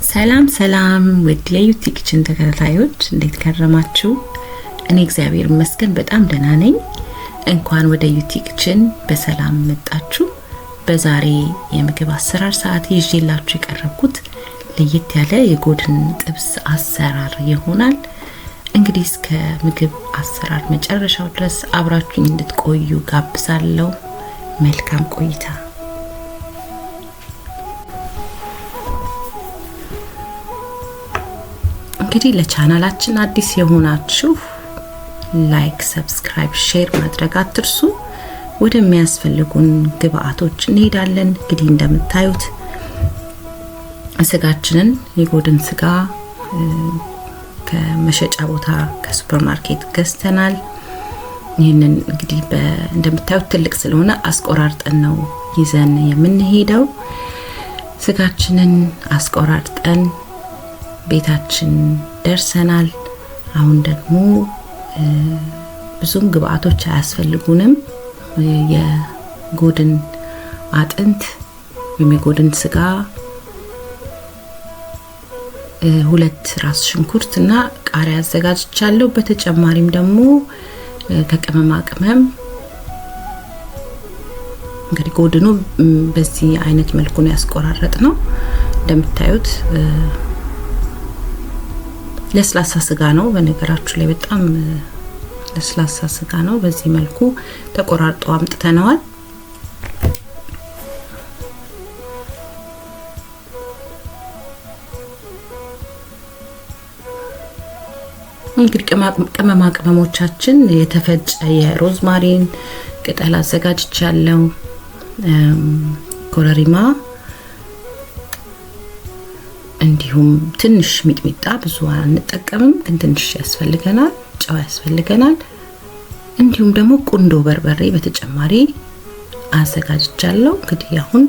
ሰላም ሰላም ውድ የዩቲ ኪችን ተከታታዮች እንዴት ከረማችሁ? እኔ እግዚአብሔር ይመስገን በጣም ደህና ነኝ። እንኳን ወደ ዩቲ ኪችን በሰላም መጣችሁ። በዛሬ የምግብ አሰራር ሰዓት ይዤላችሁ የቀረብኩት ለየት ያለ የጎድን ጥብስ አሰራር ይሆናል። እንግዲህ እስከ ምግብ አሰራር መጨረሻው ድረስ አብራችሁኝ እንድትቆዩ ጋብዛለሁ። መልካም ቆይታ። እንግዲህ ለቻናላችን አዲስ የሆናችሁ ላይክ፣ ሰብስክራይብ፣ ሼር ማድረግ አትርሱ። ወደሚያስፈልጉን ግብአቶች እንሄዳለን። እንግዲህ እንደምታዩት ስጋችንን የጎድን ስጋ ከመሸጫ ቦታ ከሱፐርማርኬት ገዝተናል። ይሄንን እንግዲህ እንደምታዩት ትልቅ ስለሆነ አስቆራርጠን ነው ይዘን የምንሄደው። ስጋችንን አስቆራርጠን ቤታችን ደርሰናል። አሁን ደግሞ ብዙም ግብአቶች አያስፈልጉንም። የጎድን አጥንት ወይም የጎድን ስጋ፣ 2 ራስ ሽንኩርት እና ቃሪያ አዘጋጅቻለሁ። በተጨማሪም ደግሞ ከቅመማ ቅመም እንግዲህ ጎድኑ በዚህ አይነት መልኩ ነው ያስቆራረጥነው። እንደምታዩት ለስላሳ ስጋ ነው። በነገራችሁ ላይ በጣም ለስላሳ ስጋ ነው። በዚህ መልኩ ተቆራርጦ አምጥተናል። እንግዲህ ቅመማ ቅመሞቻችን የተፈጨ የሮዝማሪን ቅጠል አዘጋጅቻለሁ። ኮረሪማ እንዲሁም ትንሽ ሚጥሚጣ፣ ብዙ አንጠቀምም ግን ትንሽ ያስፈልገናል። ጨው ያስፈልገናል። እንዲሁም ደግሞ ቁንዶ በርበሬ በተጨማሪ አዘጋጅቻለሁ። እንግዲህ አሁን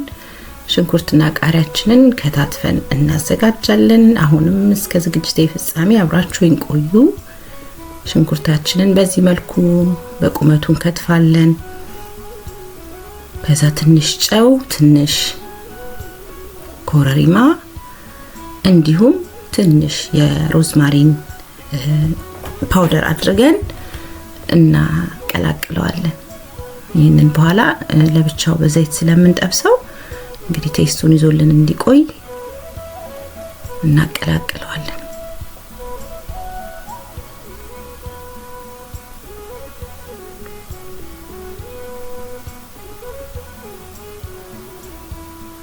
ሽንኩርትና ቃሪያችንን ከታትፈን እናዘጋጃለን። አሁንም እስከ ዝግጅቴ ፍጻሜ አብራችሁኝ ቆዩ። ሽንኩርታችንን በዚህ መልኩ በቁመቱ እንከትፋለን። ከዛ ትንሽ ጨው፣ ትንሽ ኮረሪማ እንዲሁም ትንሽ የሮዝማሪን ፓውደር አድርገን እናቀላቅለዋለን። ይህንን በኋላ ለብቻው በዘይት ስለምንጠብሰው እንግዲህ ቴስቱን ይዞልን እንዲቆይ እናቀላቅለዋለን።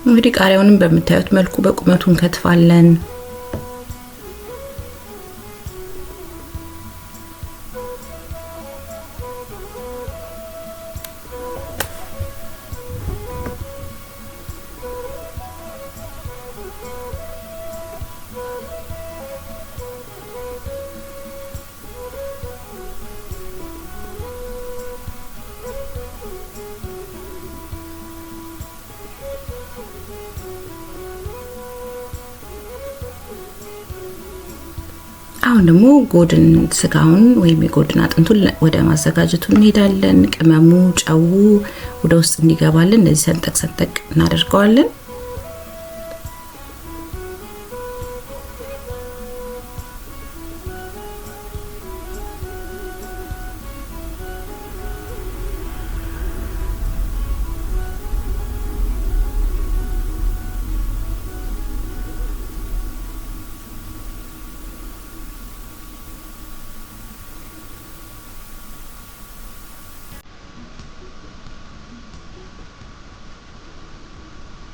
እንግዲህ ቃሪያውንም በምታዩት መልኩ በቁመቱ እንከትፋለን። አሁን ደግሞ ጎድን ስጋውን ወይም የጎድን አጥንቱን ወደ ማዘጋጀቱ እንሄዳለን። ቅመሙ፣ ጨው ወደ ውስጥ እንዲገባልን እንደዚህ ሰንጠቅ ሰንጠቅ እናደርገዋለን።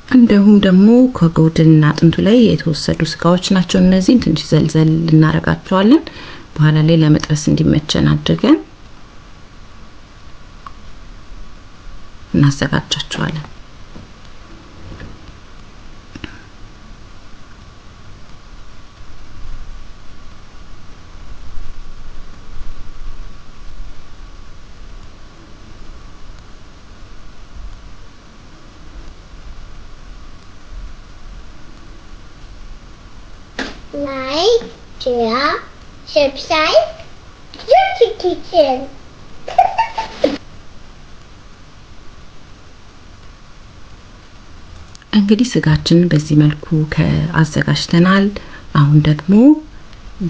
እንደሁም ደግሞ ከጎድን አጥንቱ ላይ የተወሰዱ ስጋዎች ናቸው። እነዚህን ትንሽ ዘልዘል እናረጋቸዋለን። በኋላ ላይ ለመጥበስ እንዲመቸን አድርገን እናዘጋጃቸዋለን። Like, share, subscribe, Yuki Kitchen. እንግዲህ ስጋችንን በዚህ መልኩ ከአዘጋጅተናል። አሁን ደግሞ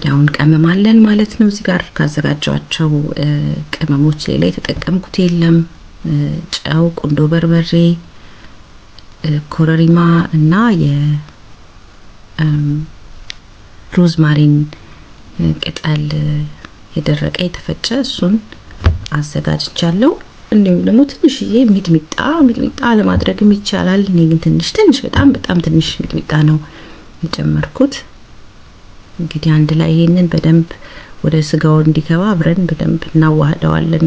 ያውን ቀመማለን ማለት ነው። እዚህ ጋር ካዘጋጇቸው ቅመሞች ሌላ የተጠቀምኩት የለም። ጨው፣ ቁንዶ በርበሬ፣ ኮረሪማ እና የሮዝማሪን ቅጠል የደረቀ የተፈጨ እሱን አዘጋጅቻለሁ። እንዲሁም ደግሞ ትንሽዬ ሚጥሚጣ ለማድረግም ይቻላል። እኔ ግን ትንሽ በጣም ትንሽ ሚጥሚጣ ነው የጨመርኩት። እንግዲህ አንድ ላይ ይሄንን በደንብ ወደ ስጋው እንዲገባ አብረን በደንብ እናዋህደዋለን።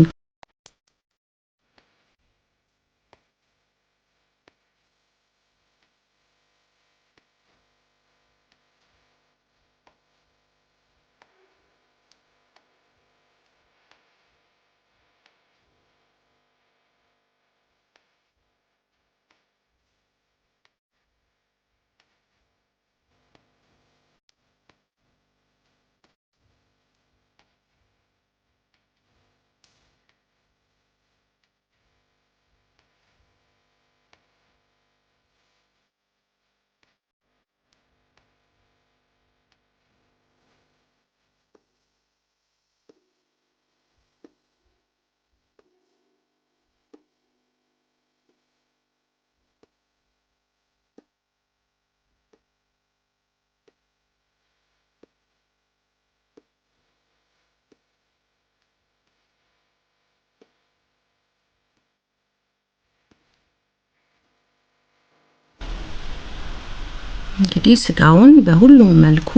እንግዲህ ስጋውን በሁሉም መልኩ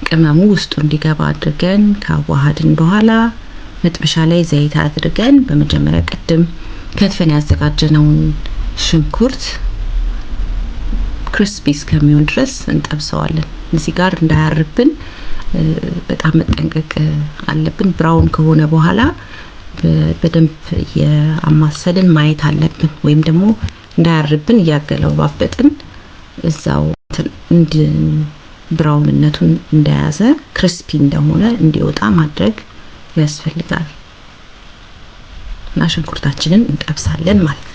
ቅመሙ ውስጡ እንዲገባ አድርገን ካዋሃድን በኋላ መጥበሻ ላይ ዘይት አድርገን በመጀመሪያ ቅድም ከትፈን ያዘጋጀነውን ሽንኩርት ክሪስፒ እስከሚሆን ድረስ እንጠብሰዋለን። እዚህ ጋር እንዳያርብን በጣም መጠንቀቅ አለብን። ብራውን ከሆነ በኋላ በደንብ የአማሰልን ማየት አለብን። ወይም ደግሞ እንዳያርብን እያገለባበጥን እዛው ብራውንነቱን እንደያዘ ክሪስፒ እንደሆነ እንዲወጣ ማድረግ ያስፈልጋል። እና ሽንኩርታችንን እንጠብሳለን ማለት ነው።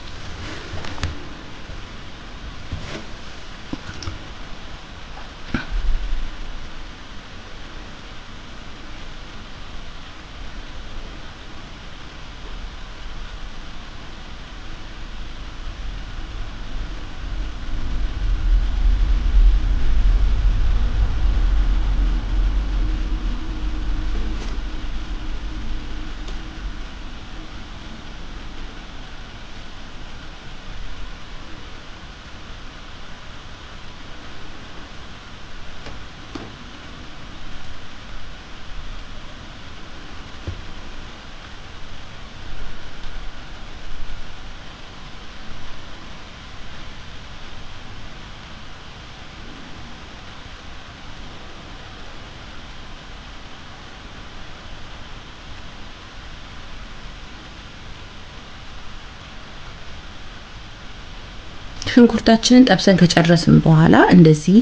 ሽንኩርታችንን ጠብሰን ከጨረስን በኋላ እንደዚህ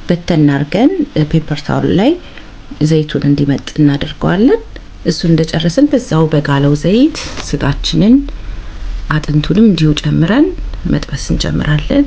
በተን አድርገን ፔፐር ታውል ላይ ዘይቱን እንዲመጥ እናደርገዋለን። እሱን እንደጨረስን በዛው በጋለው ዘይት ስጋችንን አጥንቱንም እንዲሁ ጨምረን መጥበስ እንጀምራለን።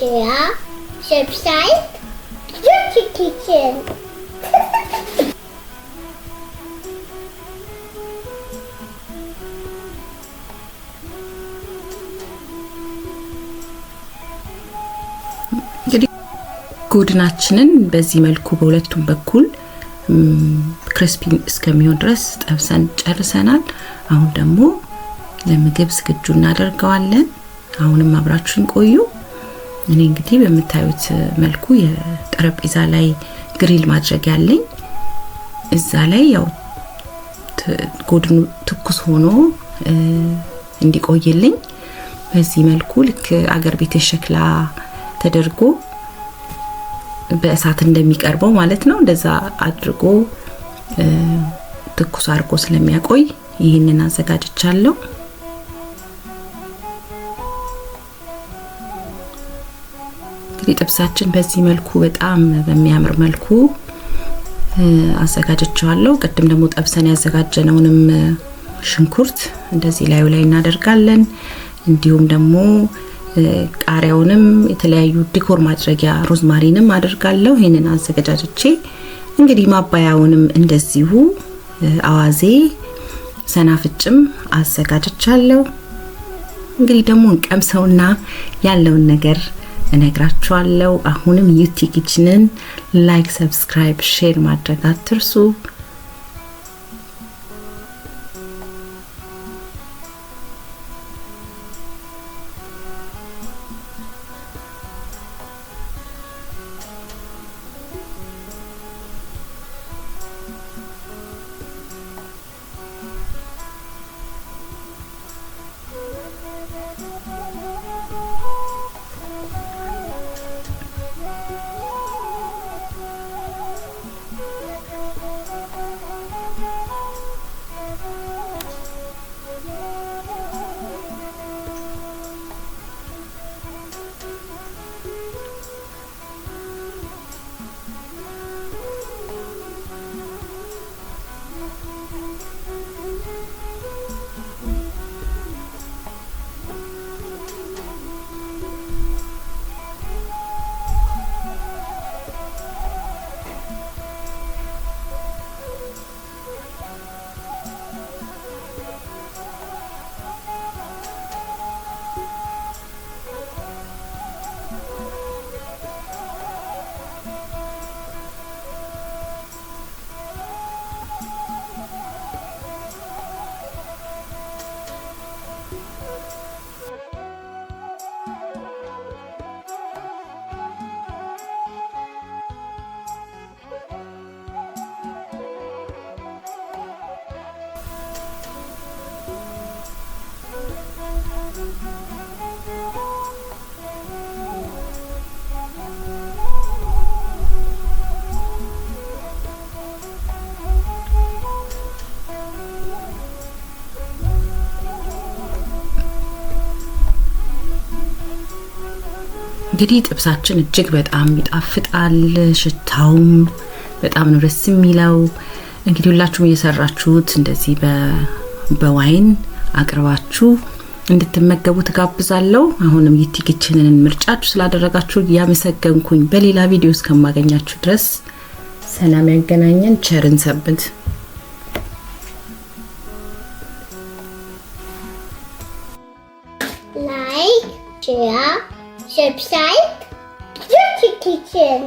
share, subscribe, Yuki Kitchen. ጎድናችንን በዚህ መልኩ በሁለቱም በኩል ክሪስፒ እስከሚሆን ድረስ ጠብሰን ጨርሰናል። አሁን ደግሞ ለምግብ ዝግጁ እናደርገዋለን። አሁንም አብራችሁን ቆዩ። እኔ እንግዲህ በመታዩት መልኩ የጠረጴዛ ላይ ግሪል ማድረግ ያለኝ እዛ ላይ ያው ጎድኑ ትኩስ ሆኖ እንዲቆይልኝ በዚህ መልኩ ልክ አገር ቤት ሸክላ ተደርጎ በእሳት እንደሚቀርበው ማለት ነው እንደዛ አድርጎ ትኩስ አድርጎ ስለሚያቆይ ይሄንን አዘጋጅቻለሁ። እንግዲህ ጥብሳችን በዚህ መልኩ በጣም በሚያምር መልኩ አዘጋጅቻለሁ። ቀደም ደግሞ ጠብሰን ያዘጋጀነውንም ሽንኩርት እንደዚህ ላዩ ላይ እናደርጋለን። እንዲሁም ደግሞ ቃሪያውንም የተለያዩ ዲኮር ማድረጊያ ሮዝማሪንም አደርጋለሁ። ይሄንን አዘጋጅቼ እንግዲህ ማባያውንም እንደዚሁ አዋዜ ሰናፍጭም አዘጋጅቻለሁ። እንግዲህ ደግሞ እንቀምሰውና ያለውን ነገር እነግራችኋለሁ። አሁንም ዩቲ ኪችንን ላይክ፣ ሰብስክራይብ፣ ሼር ማድረግ አትርሱ። እንግዲህ ጥብሳችን እጅግ በጣም ይጣፍጣል። ሽታውም በጣም ነው ደስ የሚለው። እንግዲህ ሁላችሁም እየሰራችሁት እንደዚህ በዋይን አቅርባችሁ እንድትመገቡ ተጋብዛለሁ። አሁንም ዩቲ ኪችንን ምርጫችሁ ስላደረጋችሁ ያመሰገንኩኝ። በሌላ ቪዲዮ እስከማገኛችሁ ድረስ ሰላም ያገናኘን። ቸርን ሰንብት። Like, share, subscribe, Yuki Kitchen.